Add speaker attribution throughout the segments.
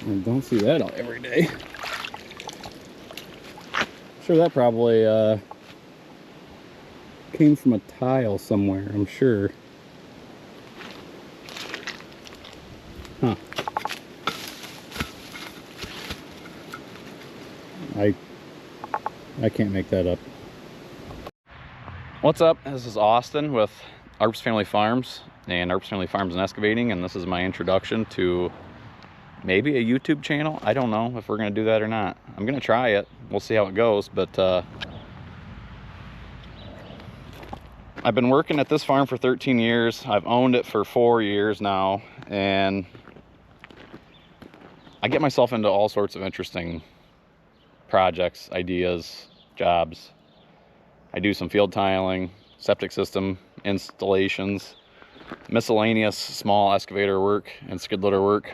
Speaker 1: I don't see that out every day. I'm sure that probably came from a tile somewhere, I'm sure. Huh. I can't make that up. What's up? This is Austin with Arps Family Farms and Arps Family Farms and Excavating, and this is my introduction to maybe a YouTube channel. I don't know if we're gonna do that or not. I'm gonna try it. We'll see how it goes, but I've been working at this farm for 13 years. I've owned it for 4 years now, and I get myself into all sorts of interesting projects, ideas, jobs. I do some field tiling, septic system installations, miscellaneous small excavator work and skid loader work,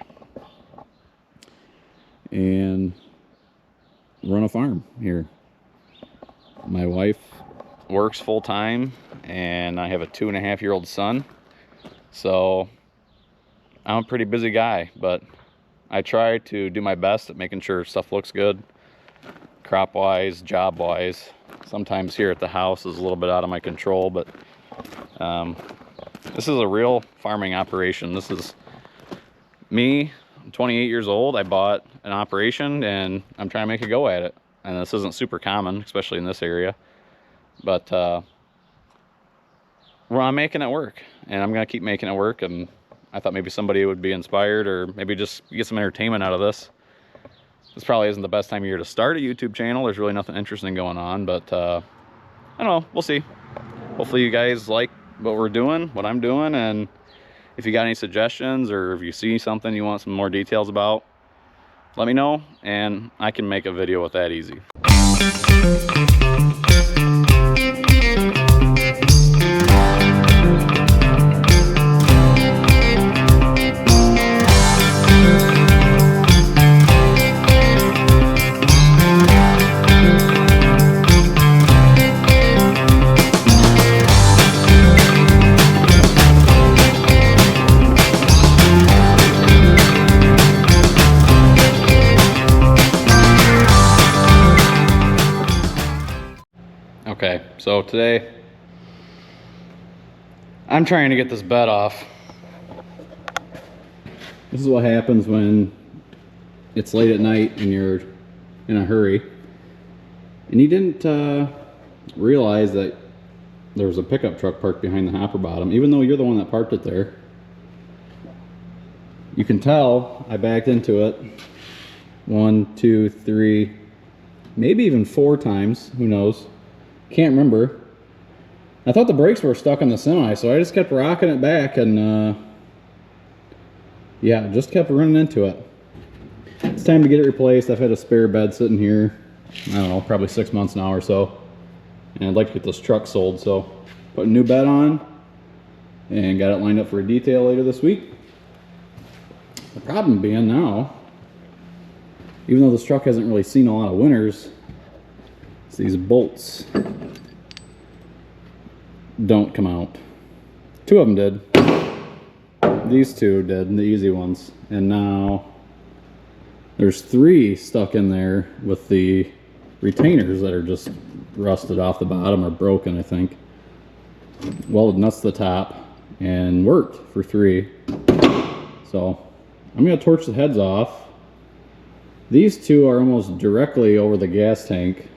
Speaker 1: and run a farm here. My wife works full-time and I have a 2.5-year-old son, so I'm a pretty busy guy, but I try to do my best at making sure stuff looks good, crop-wise, job-wise. Sometimes here at the house is a little bit out of my control, but this is a real farming operation. This is me. I'm 28 years old. I bought an operation and I'm trying to make a go at it. And this isn't super common, especially in this area, but I'm making it work, and I'm gonna keep making it work. And I thought maybe somebody would be inspired, or maybe just get some entertainment out of this. This probably isn't the best time of year to start a YouTube channel. There's really nothing interesting going on, but I don't know, we'll see. Hopefully you guys like what we're doing, what I'm doing, and if you got any suggestions or if you see something you want some more details about, let me know and I can make a video with that easy. Okay, so today I'm trying to get this bed off. This is what happens when it's late at night and you're in a hurry and you didn't realize that there was a pickup truck parked behind the hopper bottom, even though you're the one that parked it there. You can tell I backed into it 1, 2, 3, maybe even 4 times, who knows. Can't remember. I thought the brakes were stuck on the semi, so I just kept rocking it back, and yeah, just kept running into it. It's time to get it replaced. I've had a spare bed sitting here, I don't know, probably 6 months now or so, and I'd like to get this truck sold, so put a new bed on and got it lined up for a detail later this week. The problem being now, even though this truck hasn't really seen a lot of winters, these bolts don't come out. 2 of them did. These 2 did, the easy ones. And now there's 3 stuck in there with the retainers that are just rusted off the bottom or broken, I think. Welded nuts to the top and worked for 3. So I'm gonna torch the heads off. These 2 are almost directly over the gas tank,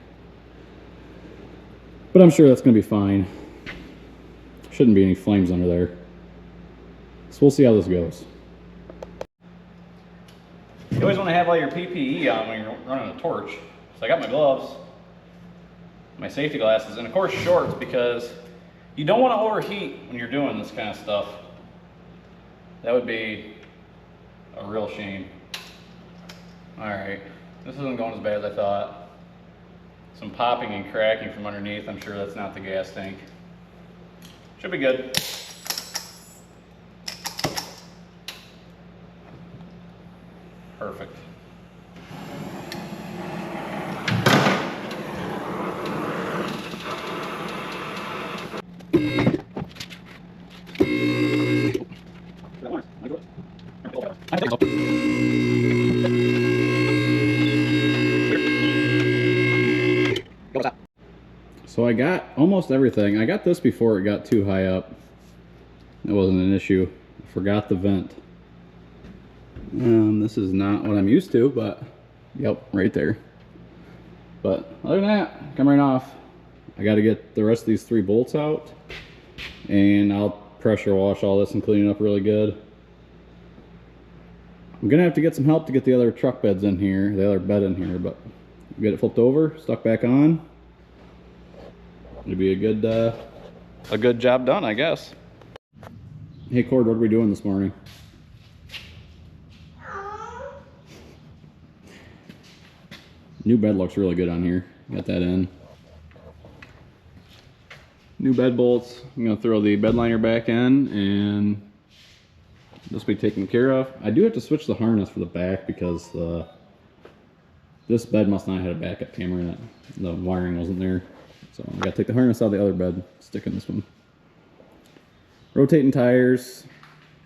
Speaker 1: but I'm sure that's going to be fine. Shouldn't be any flames under there. So we'll see how this goes. You always want to have all your PPE on when you're running a torch. So I got my gloves, my safety glasses, and of course shorts, because you don't want to overheat when you're doing this kind of stuff. That would be a real shame. Alright, this isn't going as bad as I thought. Some popping and cracking from underneath. I'm sure that's not the gas tank. Should be good. Perfect. I think so. So I got almost everything. I got this before it got too high up. It wasn't an issue. I forgot the vent. This is not what I'm used to, but yep, right there. But other than that, come right off. I got to get the rest of these 3 bolts out, and I'll pressure wash all this and clean it up really good. I'm gonna have to get some help to get the other truck beds in here, the other bed in here, but get it flipped over, stuck back on. It'll be a good job done, I guess. Hey Cord, what are we doing this morning? New bed looks really good on here. Got that in. New bed bolts. I'm gonna throw the bed liner back in, and this will be taken care of. I do have to switch the harness for the back because this bed must not have had a backup camera in it. The wiring wasn't there. So I gotta take the harness out of the other bed, stick in this one. Rotating tires.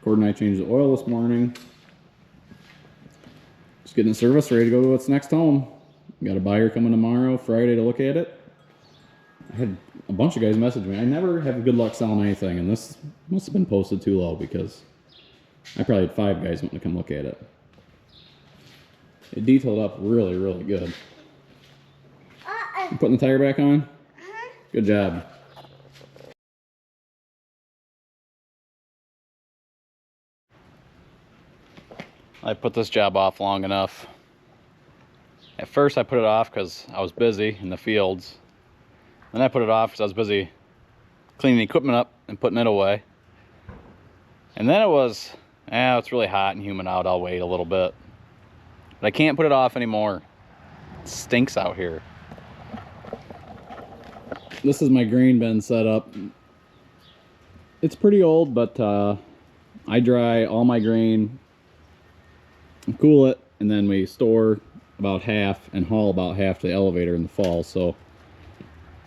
Speaker 1: Cord and I changed the oil this morning. Just getting the service, ready to go to what's next home. Got a buyer coming tomorrow, Friday, to look at it. I had a bunch of guys message me. I never have good luck selling anything, and this must have been posted too low because I probably had 5 guys wanting to come look at it. It detailed up really, really good. You putting the tire back on? Good job. I put this job off long enough. At first I put it off because I was busy in the fields. Then I put it off because I was busy cleaning the equipment up and putting it away. And then it was, it's really hot and humid out, I'll wait a little bit. But I can't put it off anymore. It stinks out here. This is my grain bin set up. It's pretty old, but I dry all my grain, cool it, and then we store about half and haul about half to the elevator in the fall. So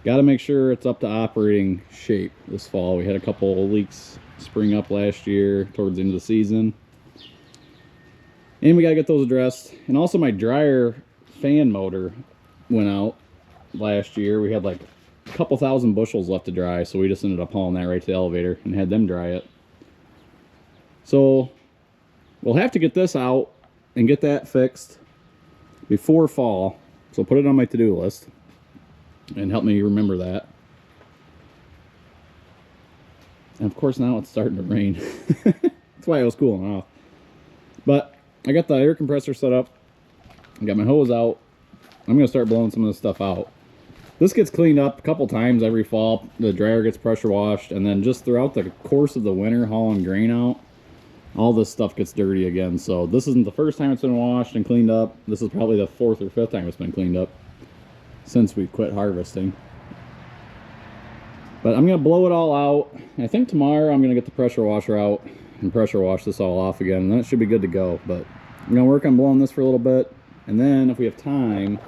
Speaker 1: got to make sure it's up to operating shape this fall. We had a couple of leaks spring up last year towards the end of the season, and we got to get those addressed. And also my dryer fan motor went out last year. We had like a couple thousand bushels left to dry, so we just ended up hauling that right to the elevator and had them dry it. So we'll have to get this out and get that fixed before fall. So put it on my to-do list and help me remember that. And of course now it's starting to rain. That's why it was cooling off. But I got the air compressor set up. I got my hose out. I'm gonna start blowing some of this stuff out. This gets cleaned up a couple times every fall. The dryer gets pressure washed, and then just throughout the course of the winter hauling grain out, all this stuff gets dirty again. So this isn't the first time it's been washed and cleaned up. This is probably the 4th or 5th time it's been cleaned up since we quit harvesting. But I'm gonna blow it all out. I think tomorrow I'm gonna get the pressure washer out and pressure wash this all off again, and then it should be good to go. But I'm gonna work on blowing this for a little bit, and then if we have time,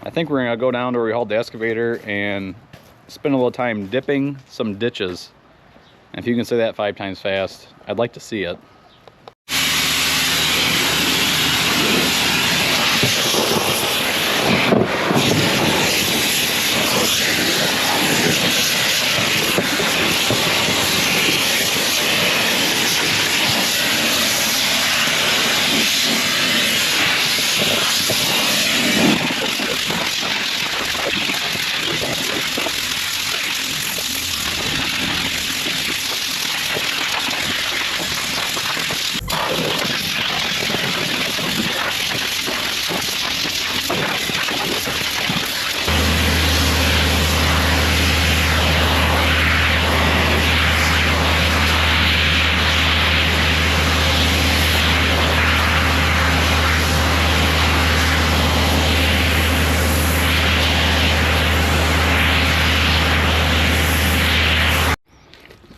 Speaker 1: I think we're gonna go down to where we hauled the excavator and spend a little time dipping some ditches. And if you can say that 5 times fast, I'd like to see it.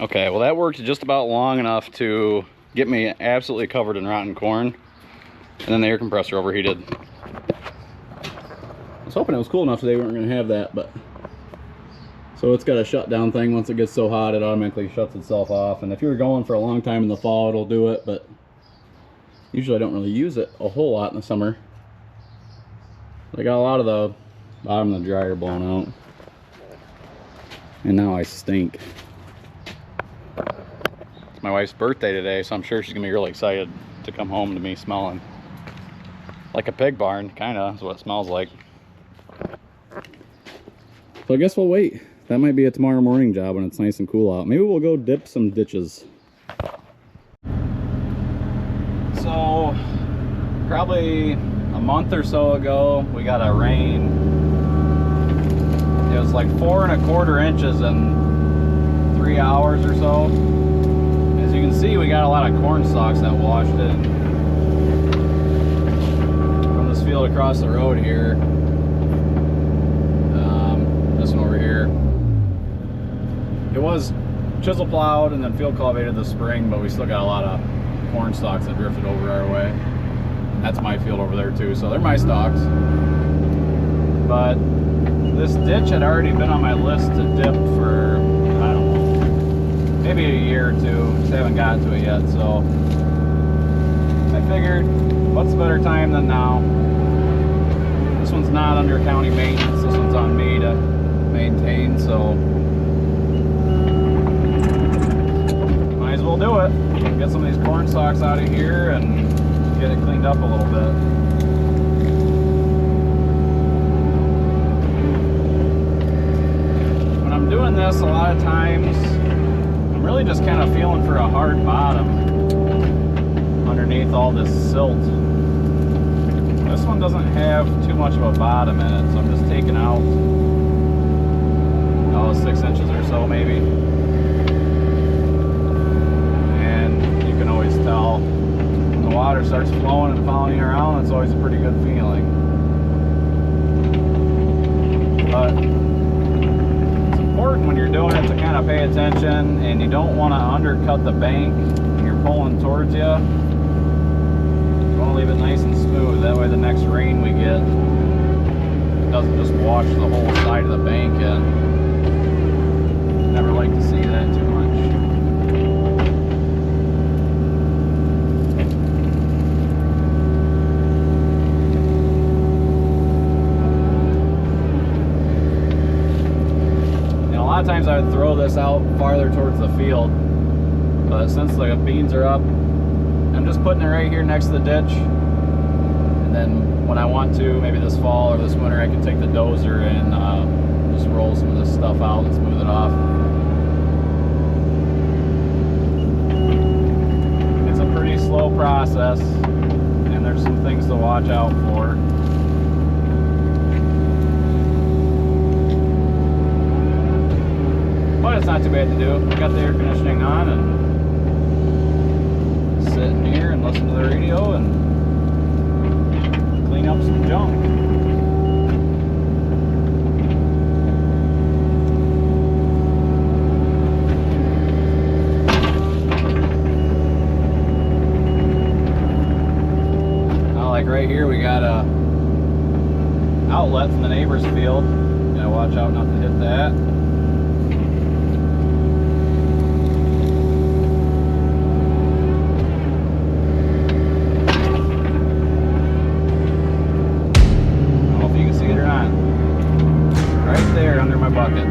Speaker 1: Okay, well that worked just about long enough to get me absolutely covered in rotten corn, and then the air compressor overheated. I was hoping it was cool enough today we weren't going to have that, but so it's got a shutdown thing. Once it gets so hot it automatically shuts itself off, and if you're going for a long time in the fall it'll do it, but usually I don't really use it a whole lot in the summer. I got a lot of the bottom of the dryer blown out. And now I stink. It's my wife's birthday today, so I'm sure she's gonna be really excited to come home to me smelling like a pig barn, kinda is what it smells like. So I guess we'll wait. That might be a tomorrow morning job when it's nice and cool out. Maybe we'll go dip some ditches. So probably a month or so ago, we got a rain. It was like 4 1/4 inches in 3 hours or so. As you can see, we got a lot of corn stalks that washed in from this field across the road here. This one over here. It was chisel plowed and then field cultivated this spring, but we still got a lot of corn stalks that drifted over our way. That's my field over there too, so they're my stalks. But this ditch had already been on my list to dip for, I don't know, maybe a year or two. Just haven't gotten to it yet, so I figured, what's a better time than now? This one's not under county maintenance, this one's on me to maintain, so might as well do it. Get some of these corn stalks out of here and get it cleaned up a little bit. When I'm doing this, a lot of times I'm really just kind of feeling for a hard bottom underneath all this silt. This one doesn't have too much of a bottom in it, so I'm just taking out 6 inches or so maybe. And you can always tell when the water starts flowing and following you around, it's always a pretty good feeling. But it's important when you're doing it to kind of pay attention, and you don't want to undercut the bank when you're pulling towards you. You want to leave it nice and smooth, that way the next rain we get, it doesn't just wash the whole side of the bank in. Never like to see that too much. And a lot of times I would throw this out farther towards the field, but since the beans are up, I'm just putting it right here next to the ditch. And then when I want to, maybe this fall or this winter, I can take the dozer and just roll some of this stuff out and smooth it off. Slow process, and there's some things to watch out for. But it's not too bad to do. I got the air conditioning on and sit in here and listen to the radio and clean up some junk. Right here we got a outlet from the neighbor's field. Gotta watch out not to hit that. I don't know if you can see it or not. Right there under my bucket.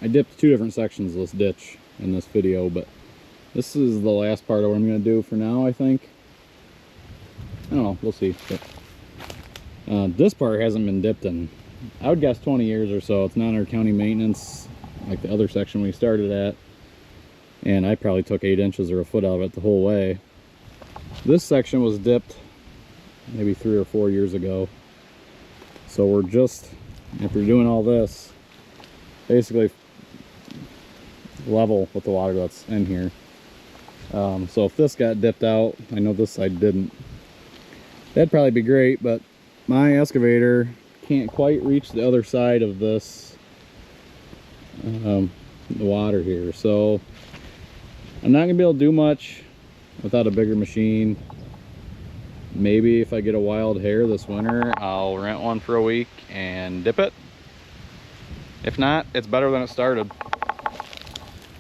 Speaker 1: I dipped 2 different sections of this ditch in this video, but this is the last part of what I'm going to do for now, I think. I don't know, we'll see. But, this part hasn't been dipped in, I would guess, 20 years or so. It's not under county maintenance like the other section we started at, and I probably took 8 inches or a foot out of it the whole way. This section was dipped maybe 3 or 4 years ago, so we're just, after doing all this, basically level with the water that's in here. So if this got dipped out, I know this side didn't, that'd probably be great, but my excavator can't quite reach the other side of this, the water here, so I'm not gonna be able to do much without a bigger machine. Maybe if I get a wild hair this winter, I'll rent one for a week and dip it. If not, it's better than it started.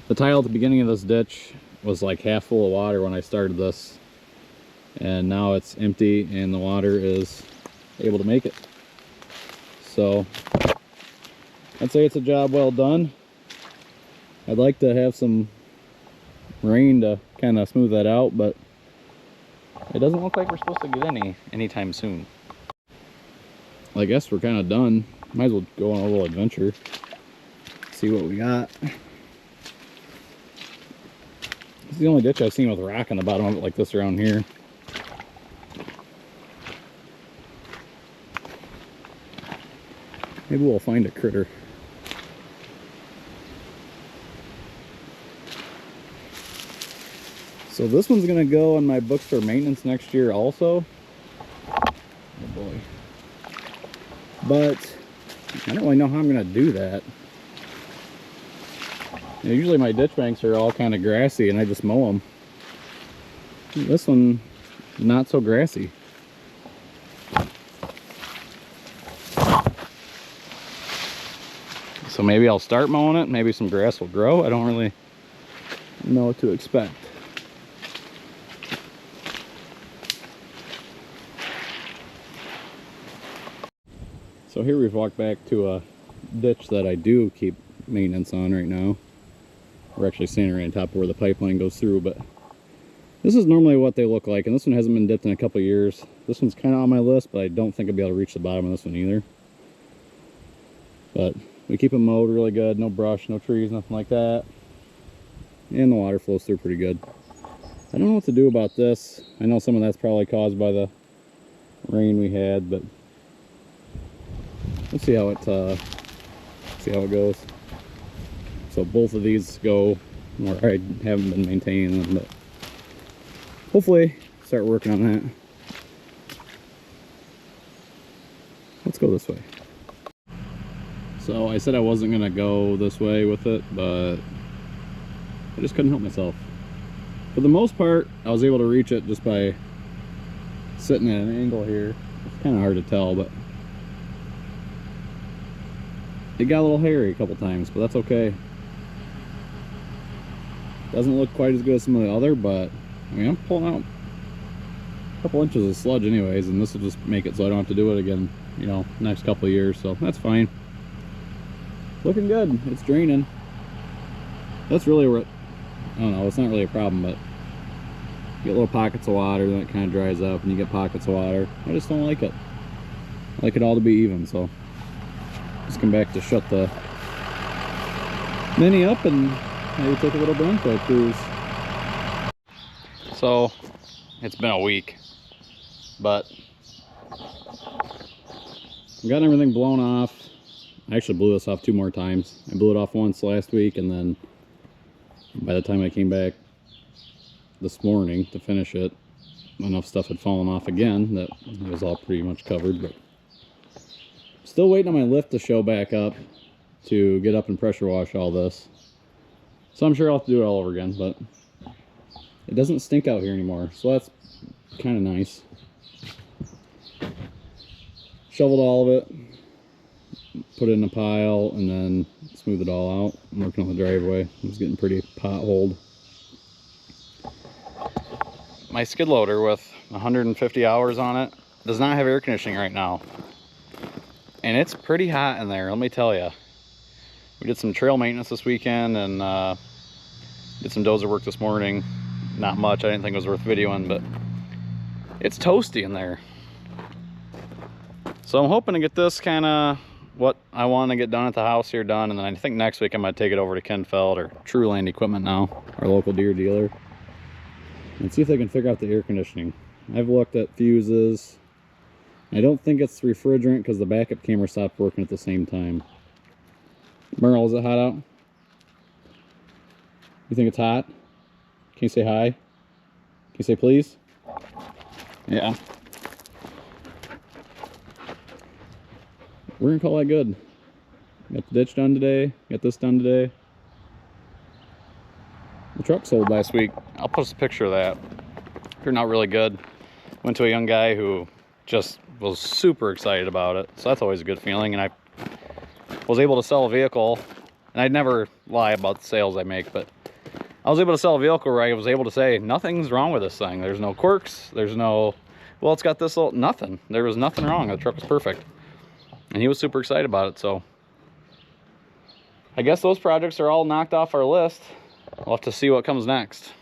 Speaker 1: The tile at the beginning of this ditch was like half full of water when I started this, and now it's empty and the water is able to make it. So I'd say it's a job well done. I'd like to have some rain to kind of smooth that out, but it doesn't look like we're supposed to get any anytime soon. I guess we're kind of done. Might as well go on a little adventure, see what we got. It's the only ditch I've seen with rock on the bottom of it like this around here. Maybe we'll find a critter. So this one's gonna go on my books for maintenance next year also. Oh boy. But I don't really know how I'm gonna do that. You know, usually my ditch banks are all kind of grassy and I just mow them. This one, not so grassy. So maybe I'll start mowing it, maybe some grass will grow. I don't really know what to expect. So here we've walked back to a ditch that I do keep maintenance on right now. We're actually standing right on top of where the pipeline goes through, but this is normally what they look like, and this one hasn't been dipped in a couple of years. This one's kind of on my list, but I don't think I'll be able to reach the bottom of this one either. But we keep it mowed really good, no brush, no trees, nothing like that. And the water flows through pretty good. I don't know what to do about this. I know some of that's probably caused by the rain we had, but let's see how it goes. So both of these go where I haven't been maintaining them, but hopefully start working on that. Let's go this way. So I said I wasn't gonna go this way with it, but I just couldn't help myself. For the most part, I was able to reach it just by sitting at an angle here. It's kind of hard to tell, but it got a little hairy a couple times, but that's okay. Doesn't look quite as good as some of the other, but I mean, I'm pulling out a couple inches of sludge anyways, and this will just make it so I don't have to do it again, you know, next couple of years, so that's fine. Looking good. It's draining. That's really what, I don't know, it's not really a problem, but you get little pockets of water, then it kind of dries up, and you get pockets of water. I just don't like it. I like it all to be even, so just come back to shut the Mini up and maybe take a little Bronco cruise. So it's been a week, but I've gotten everything blown off. I actually blew this off 2 more times. I blew it off once last week, and then by the time I came back this morning to finish it, enough stuff had fallen off again that it was all pretty much covered. But still waiting on my lift to show back up to get up and pressure wash all this. So I'm sure I'll have to do it all over again, but it doesn't stink out here anymore, so that's kind of nice. Shoveled all of it, put it in a pile, and then smooth it all out. I'm working on the driveway. It was getting pretty potholed. My skid loader with 150 hours on it does not have air conditioning right now. And it's pretty hot in there, let me tell you. We did some trail maintenance this weekend and did some dozer work this morning. Not much, I didn't think it was worth videoing, but it's toasty in there. So I'm hoping to get this kind of what I want to get done at the house here done, and then I think next week I might take it over to Ken Feld, or Truland Equipment now, our local Deere dealer, and see if they can figure out the air conditioning. I've looked at fuses. I don't think it's refrigerant because the backup camera stopped working at the same time. Merle, is it hot out? You think it's hot? Can you say hi? Can you say please? Yeah. We're gonna call that good. Got the ditch done today, got this done today. The truck sold last week. I'll post a picture of that. Turned out really good. Went to a young guy who just was super excited about it. So that's always a good feeling. And I was able to sell a vehicle, and I'd never lie about the sales I make, but I was able to sell a vehicle where I was able to say, nothing's wrong with this thing. There's no quirks, there's no, well, it's got this little, nothing. There was nothing wrong, the truck was perfect. And he was super excited about it, so I guess those projects are all knocked off our list. We'll have to see what comes next.